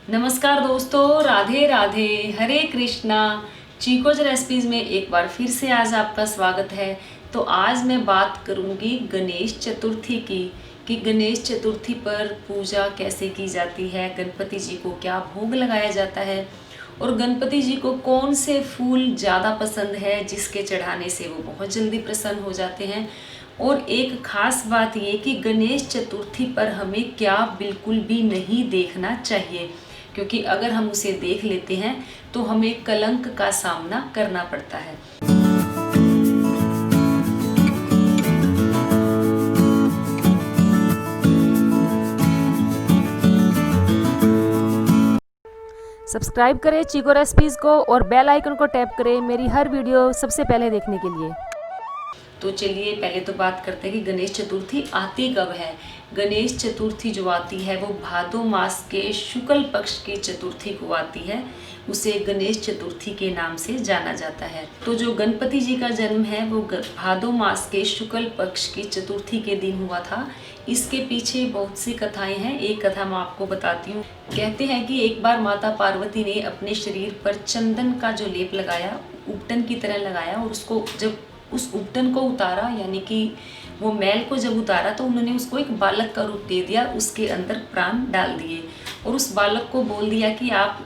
नमस्कार दोस्तों, राधे राधे, हरे कृष्णा। चीकोज रेसिपीज में एक बार फिर से आज आपका स्वागत है। तो आज मैं बात करूंगी गणेश चतुर्थी की कि गणेश चतुर्थी पर पूजा कैसे की जाती है, गणपति जी को क्या भोग लगाया जाता है और गणपति जी को कौन से फूल ज़्यादा पसंद है जिसके चढ़ाने से वो बहुत जल्दी प्रसन्न हो जाते हैं। और एक खास बात ये कि गणेश चतुर्थी पर हमें क्या बिल्कुल भी नहीं देखना चाहिए, क्योंकि अगर हम उसे देख लेते हैं तो हमें कलंक का सामना करना पड़ता है। सब्सक्राइब करें चीको रेसिपीज़ को और बेल आइकन को टैप करें मेरी हर वीडियो सबसे पहले देखने के लिए। तो चलिए पहले तो बात करते हैं कि गणेश चतुर्थी आती कब है। गणेश चतुर्थी जो आती है वो भादो मास के शुक्ल पक्ष की चतुर्थी को आती है। उसे गणेश चतुर्थी के नाम से जाना जाता है। तो जो गणपति जी का जन्म है वो भादो मास के शुक्ल पक्ष की चतुर्थी के दिन हुआ था। इसके पीछे बहुत सी कथाएं हैं। एक कथा मैं आपको बताती हूँ। कहते हैं कि एक बार माता पार्वती ने अपने शरीर पर चंदन का जो लेप लगाया, उपटन की तरह लगाया, और उसको जब उस उपटन को उतारा, यानी कि वो मैल को जब उतारा, तो उन्होंने उसको एक बालक का रूप दे दिया, उसके अंदर प्राण डाल दिए और उस बालक को बोल दिया कि आप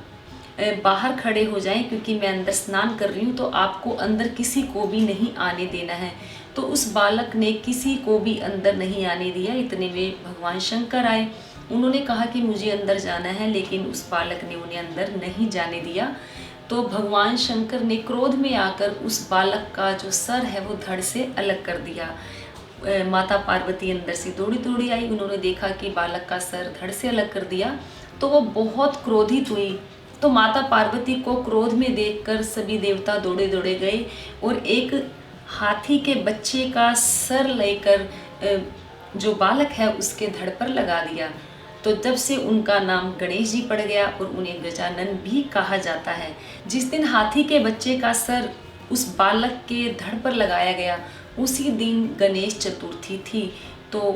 बाहर खड़े हो जाएं, क्योंकि मैं अंदर स्नान कर रही हूँ, तो आपको अंदर किसी को भी नहीं आने देना है। तो उस बालक ने किसी को भी अंदर नहीं आने दिया। इतने में भगवान शंकर आए। उन्होंने कहा कि मुझे अंदर जाना है, लेकिन उस बालक ने उन्हें अंदर नहीं जाने दिया। तो भगवान शंकर ने क्रोध में आकर उस बालक का जो सर है वो धड़ से अलग कर दिया। माता पार्वती अंदर से दौड़ी दौड़ी आई। उन्होंने देखा कि बालक का सर धड़ से अलग कर दिया, तो वो बहुत क्रोधित हुई। तो माता पार्वती को क्रोध में देखकर सभी देवता दौड़े दौड़े गए और एक हाथी के बच्चे का सर लेकर जो बालक है उसके धड़ पर लगा दिया। तो जब से उनका नाम गणेश जी पड़ गया और उन्हें गजानन भी कहा जाता है। जिस दिन हाथी के बच्चे का सर उस बालक के धड़ पर लगाया गया, उसी दिन गणेश चतुर्थी थी। तो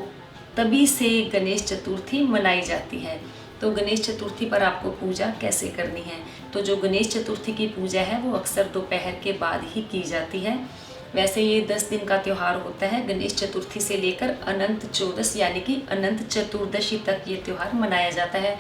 तभी से गणेश चतुर्थी मनाई जाती है। तो गणेश चतुर्थी पर आपको पूजा कैसे करनी है, तो जो गणेश चतुर्थी की पूजा है वो अक्सर दोपहर के बाद ही की जाती है। वैसे ये 10 दिन का त्यौहार होता है। गणेश चतुर्थी से लेकर अनंत चौदस यानी कि अनंत चतुर्दशी तक ये त्यौहार मनाया जाता है।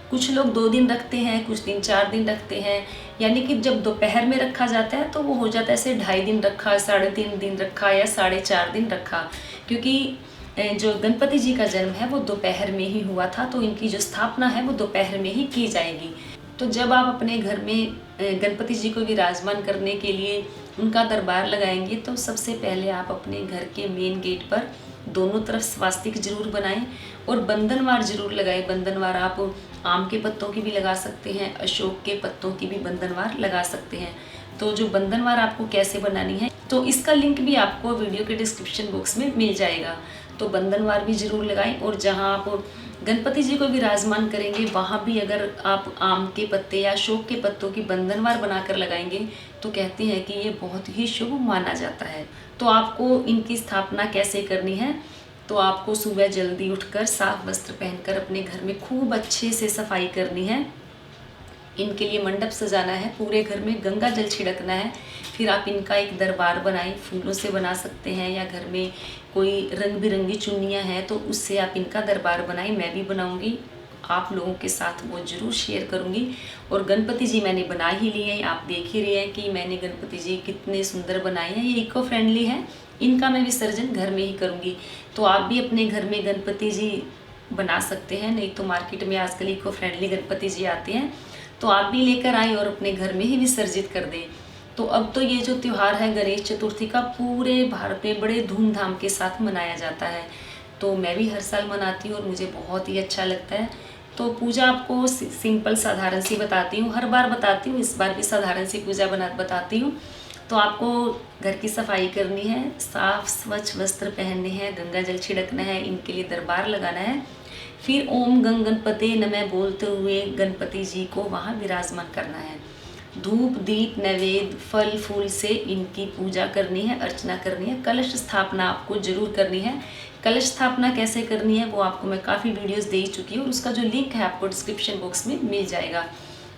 कुछ लोग 2 दिन रखते हैं, कुछ दिन 4 दिन रखते हैं। यानी कि जब दोपहर में रखा जाता है तो वो हो जाता है ऐसे 2.5 दिन रखा, 3.5 दिन रखा या 4.5 दिन रखा, क्योंकि जो गणपति जी का जन्म है वो दोपहर में ही हुआ था। तो इनकी जो स्थापना है वो दोपहर में ही की जाएगी। तो जब आप अपने घर में गणपति जी को विराजमान करने के लिए उनका दरबार लगाएंगे, तो सबसे पहले आप अपने घर के मेन गेट पर दोनों तरफ स्वास्तिक जरूर बनाएं और बंधनवार जरूर लगाएं। बंधनवार आप आम के पत्तों की भी लगा सकते हैं, अशोक के पत्तों की भी बंधनवार लगा सकते हैं। तो जो बंधनवार आपको कैसे बनानी है, तो इसका लिंक भी आपको वीडियो के डिस्क्रिप्शन बॉक्स में मिल जाएगा। तो बंधनवार भी जरूर लगाएं। और जहां आप गणपति जी को विराजमान करेंगे वहां भी अगर आप आम के पत्ते या अशोक के पत्तों की बंधनवार बनाकर लगाएंगे तो कहते हैं कि ये बहुत ही शुभ माना जाता है। तो आपको इनकी स्थापना कैसे करनी है, तो आपको सुबह जल्दी उठकर साफ वस्त्र पहनकर अपने घर में खूब अच्छे से सफाई करनी है। इनके लिए मंडप सजाना है, पूरे घर में गंगा जल छिड़कना है। फिर आप इनका एक दरबार बनाएं, फूलों से बना सकते हैं या घर में कोई रंग बिरंगी चुन्नियाँ हैं तो उससे आप इनका दरबार बनाएं। मैं भी बनाऊंगी, आप लोगों के साथ वो जरूर शेयर करूंगी। और गणपति जी मैंने बना ही लिए हैं, आप देख ही रहे हैं कि मैंने गणपति जी कितने सुंदर बनाए हैं। ये इको फ्रेंडली है, इनका मैं विसर्जन घर में ही करूँगी। तो आप भी अपने घर में गणपति जी बना सकते हैं, नहीं तो मार्केट में आजकल इको फ्रेंडली गणपति जी आते हैं, तो आप भी लेकर आए और अपने घर में ही विसर्जित कर दें। तो अब तो ये जो त्यौहार है गणेश चतुर्थी का पूरे भारत में बड़े धूमधाम के साथ मनाया जाता है। तो मैं भी हर साल मनाती हूँ और मुझे बहुत ही अच्छा लगता है। तो पूजा आपको सिंपल साधारण सी बताती हूँ, हर बार बताती हूँ, इस बार भी साधारण सी पूजा बताती हूँ। तो आपको घर की सफाई करनी है, साफ स्वच्छ वस्त्र पहनने हैं, गंगा जल छिड़कना है, इनके लिए दरबार लगाना है। फिर ओम गंग गणपते नमः बोलते हुए गणपति जी को वहाँ विराजमान करना है। धूप दीप नैवेद्य फल फूल से इनकी पूजा करनी है, अर्चना करनी है। कलश स्थापना आपको जरूर करनी है। कलश स्थापना कैसे करनी है वो आपको मैं काफ़ी वीडियोस दे चुकी हूँ और उसका जो लिंक है आपको डिस्क्रिप्शन बॉक्स में मिल जाएगा।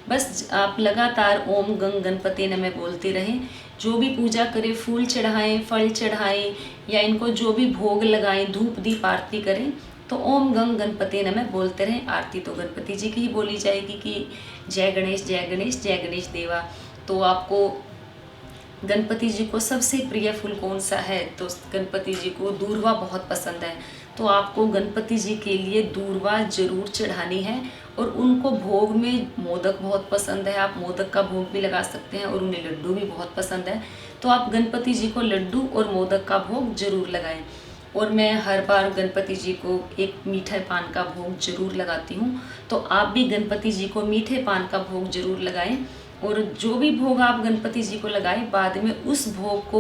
बस आप लगातार ओम गंग गणपति नमः बोलते रहें। जो भी पूजा करें, फूल चढ़ाएं, फल चढ़ाएं या इनको जो भी भोग लगाएं, धूप दीप आरती करें, तो ओम गंग गणपति नमः बोलते रहें। आरती तो गणपति जी की ही बोली जाएगी कि जय गणेश जय गणेश जय गणेश देवा। तो आपको गणपति जी को सबसे प्रिय फूल कौन सा है? तो गणपति जी को दूर्वा बहुत पसंद है, तो आपको गणपति जी के लिए दूर्वा जरूर चढ़ानी है। और उनको भोग में मोदक बहुत पसंद है, आप मोदक का भोग भी लगा सकते हैं। और उन्हें लड्डू भी बहुत पसंद है, तो आप गणपति जी को लड्डू और मोदक का भोग जरूर लगाएं। और मैं हर बार गणपति जी को एक मीठे पान का भोग जरूर लगाती हूँ, तो आप भी गणपति जी को मीठे पान का भोग जरूर लगाएं। और जो भी भोग आप गणपति जी को लगाएं, बाद में उस भोग को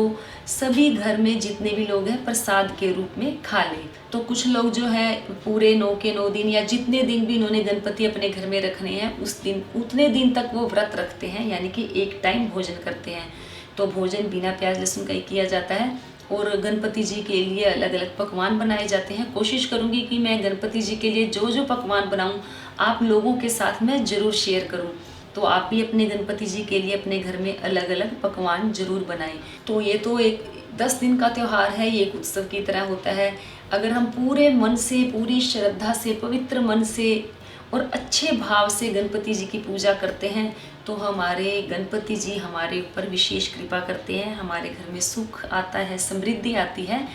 सभी घर में जितने भी लोग हैं प्रसाद के रूप में खा लें। तो कुछ लोग जो है पूरे 9 के 9 दिन या जितने दिन भी इन्होंने गणपति अपने घर में रखने हैं उस दिन उतने दिन तक वो व्रत रखते हैं, यानी कि एक टाइम भोजन करते हैं। तो भोजन बिना प्याज लहसुन का ही किया जाता है और गणपति जी के लिए अलग अलग पकवान बनाए जाते हैं। कोशिश करूँगी कि मैं गणपति जी के लिए जो जो पकवान बनाऊँ आप लोगों के साथ मैं ज़रूर शेयर करूँ। तो आप भी अपने गणपति जी के लिए अपने घर में अलग अलग पकवान जरूर बनाएं। तो ये तो एक 10 दिन का त्यौहार है, ये एक उत्सव की तरह होता है। अगर हम पूरे मन से, पूरी श्रद्धा से, पवित्र मन से और अच्छे भाव से गणपति जी की पूजा करते हैं तो हमारे गणपति जी हमारे ऊपर विशेष कृपा करते हैं। हमारे घर में सुख आता है, समृद्धि आती है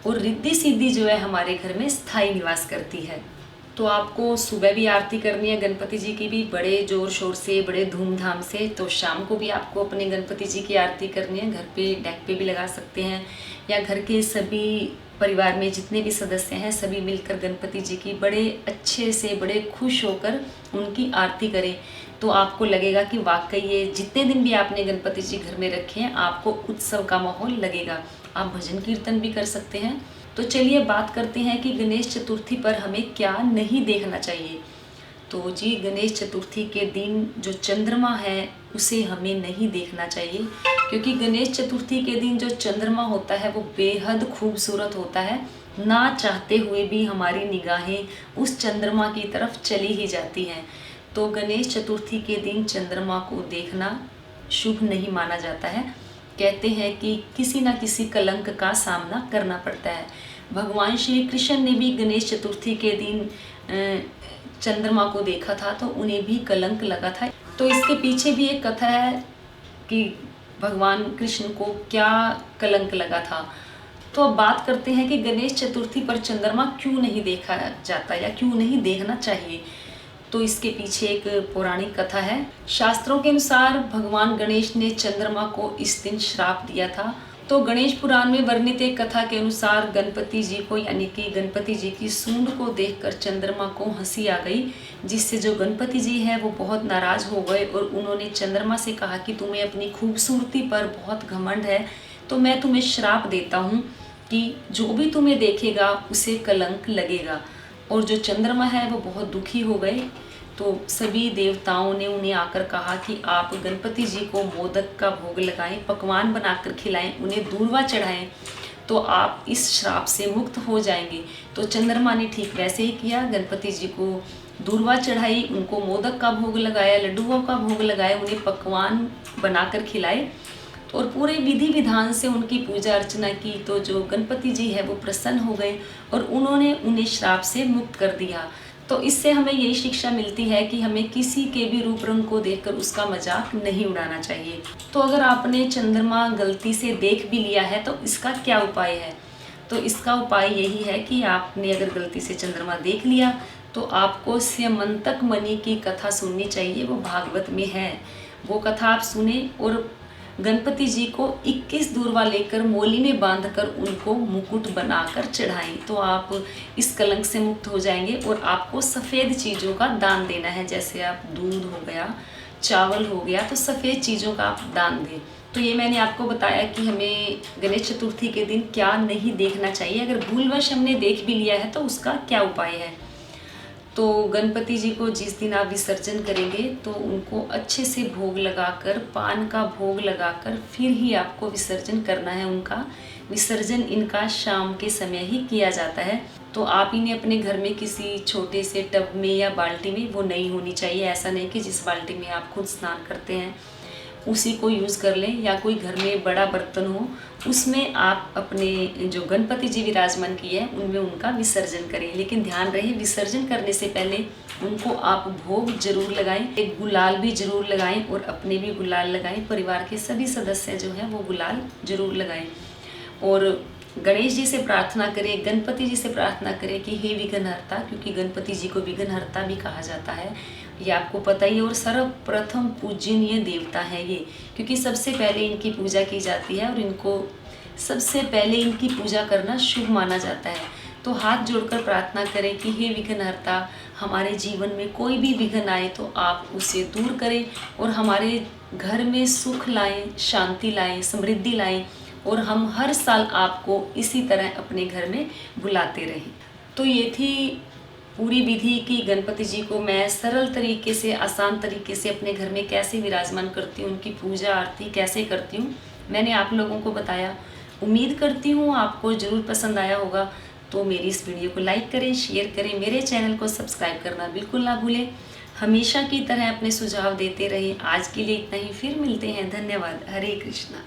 और रिद्धि सिद्धि जो है हमारे घर में स्थायी निवास करती है। तो आपको सुबह भी आरती करनी है गणपति जी की भी बड़े ज़ोर शोर से, बड़े धूमधाम से। तो शाम को भी आपको अपने गणपति जी की आरती करनी है। घर पे डेक पे भी लगा सकते हैं या घर के सभी परिवार में जितने भी सदस्य हैं सभी मिलकर गणपति जी की बड़े अच्छे से, बड़े खुश होकर उनकी आरती करें। तो आपको लगेगा कि वाकई ये जितने दिन भी आपने गणपति जी घर में रखे हैं आपको उत्सव का माहौल लगेगा। आप भजन कीर्तन भी कर सकते हैं। तो चलिए बात करते हैं कि गणेश चतुर्थी पर हमें क्या नहीं देखना चाहिए। तो जी गणेश चतुर्थी के दिन जो चंद्रमा है उसे हमें नहीं देखना चाहिए, क्योंकि गणेश चतुर्थी के दिन जो चंद्रमा होता है वो बेहद खूबसूरत होता है। ना चाहते हुए भी हमारी निगाहें उस चंद्रमा की तरफ चली ही जाती हैं। तो गणेश चतुर्थी के दिन चंद्रमा को देखना शुभ नहीं माना जाता है। कहते हैं कि किसी न किसी कलंक का सामना करना पड़ता है। भगवान श्री कृष्ण ने भी गणेश चतुर्थी के दिन चंद्रमा को देखा था तो उन्हें भी कलंक लगा था। तो इसके पीछे भी एक कथा है कि भगवान कृष्ण को क्या कलंक लगा था। तो अब बात करते हैं कि गणेश चतुर्थी पर चंद्रमा क्यों नहीं देखा जाता या क्यों नहीं देखना चाहिए। तो इसके पीछे एक पौराणिक कथा है। शास्त्रों के अनुसार भगवान गणेश ने चंद्रमा को इस दिन श्राप दिया था। तो गणेश पुराण में वर्णित एक कथा के अनुसार गणपति जी को यानी कि गणपति जी की सूंड को देखकर चंद्रमा को हंसी आ गई, जिससे जो गणपति जी है वो बहुत नाराज हो गए और उन्होंने चंद्रमा से कहा कि तुम्हें अपनी खूबसूरती पर बहुत घमंड है, तो मैं तुम्हें श्राप देता हूँ कि जो भी तुम्हें देखेगा उसे कलंक लगेगा। और जो चंद्रमा है वो बहुत दुखी हो गए। तो सभी देवताओं ने उन्हें आकर कहा कि आप गणपति जी को मोदक का भोग लगाएं, पकवान बनाकर खिलाएं, उन्हें दूर्वा चढ़ाएं, तो आप इस श्राप से मुक्त हो जाएंगे। तो चंद्रमा ने ठीक वैसे ही किया, गणपति जी को दूर्वा चढ़ाई, उनको मोदक का भोग लगाया, लड्डुओं का भोग लगाया, उन्हें पकवान बनाकर खिलाए और पूरे विधि विधान से उनकी पूजा अर्चना की। तो जो गणपति जी है वो प्रसन्न हो गए और उन्होंने उन्हें श्राप से मुक्त कर दिया। तो इससे हमें यही शिक्षा मिलती है कि हमें किसी के भी रूप रंग को देखकर उसका मजाक नहीं उड़ाना चाहिए। तो अगर आपने चंद्रमा गलती से देख भी लिया है तो इसका क्या उपाय है? तो इसका उपाय यही है कि आपने अगर गलती से चंद्रमा देख लिया तो आपको स्यमंतक मणि की कथा सुननी चाहिए। वो भागवत में है, वो कथा आप सुने और गणपति जी को 21 दूर्वा लेकर मोली में बांधकर उनको मुकुट बनाकर चढ़ाएं, तो आप इस कलंक से मुक्त हो जाएंगे। और आपको सफ़ेद चीज़ों का दान देना है, जैसे आप दूध हो गया, चावल हो गया, तो सफ़ेद चीज़ों का आप दान दें। तो ये मैंने आपको बताया कि हमें गणेश चतुर्थी के दिन क्या नहीं देखना चाहिए। अगर भूलवश हमने देख भी लिया है तो उसका क्या उपाय है। तो गणपति जी को जिस दिन आप विसर्जन करेंगे तो उनको अच्छे से भोग लगाकर, पान का भोग लगाकर फिर ही आपको विसर्जन करना है। उनका विसर्जन इनका शाम के समय ही किया जाता है। तो आप इन्हें अपने घर में किसी छोटे से टब में या बाल्टी में, वो नहीं होनी चाहिए। ऐसा नहीं कि जिस बाल्टी में आप खुद स्नान करते हैं उसी को यूज़ कर लें, या कोई घर में बड़ा बर्तन हो उसमें आप अपने जो गणपति जी विराजमान किए हैं उनमें उनका विसर्जन करें। लेकिन ध्यान रहे, विसर्जन करने से पहले उनको आप भोग जरूर लगाएं, एक गुलाल भी जरूर लगाएं और अपने भी गुलाल लगाएं। परिवार के सभी सदस्य जो हैं वो गुलाल जरूर लगाएं। और गणेश जी से प्रार्थना करें, गणपति जी से प्रार्थना करें कि हे विघ्नहर्ता, क्योंकि गणपति जी को विघ्नहर्ता भी कहा जाता है, ये आपको पता ही है। और सर्वप्रथम पूजनीय देवता है ये, क्योंकि सबसे पहले इनकी पूजा की जाती है और इनको सबसे पहले इनकी पूजा करना शुभ माना जाता है। तो हाथ जोड़कर प्रार्थना करें कि हे विघ्नहर्ता, हमारे जीवन में कोई भी विघ्न आए तो आप उसे दूर करें और हमारे घर में सुख लाएं, शांति लाएं, समृद्धि लाएं, और हम हर साल आपको इसी तरह अपने घर में बुलाते रहें। तो ये थी पूरी विधि कि गणपति जी को मैं सरल तरीके से, आसान तरीके से अपने घर में कैसे विराजमान करती हूँ, उनकी पूजा आरती कैसे करती हूँ, मैंने आप लोगों को बताया। उम्मीद करती हूँ आपको ज़रूर पसंद आया होगा। तो मेरी इस वीडियो को लाइक करें, शेयर करें, मेरे चैनल को सब्सक्राइब करना बिल्कुल ना भूलें। हमेशा की तरह अपने सुझाव देते रहिए। आज के लिए इतना ही, फिर मिलते हैं। धन्यवाद। हरे कृष्णा।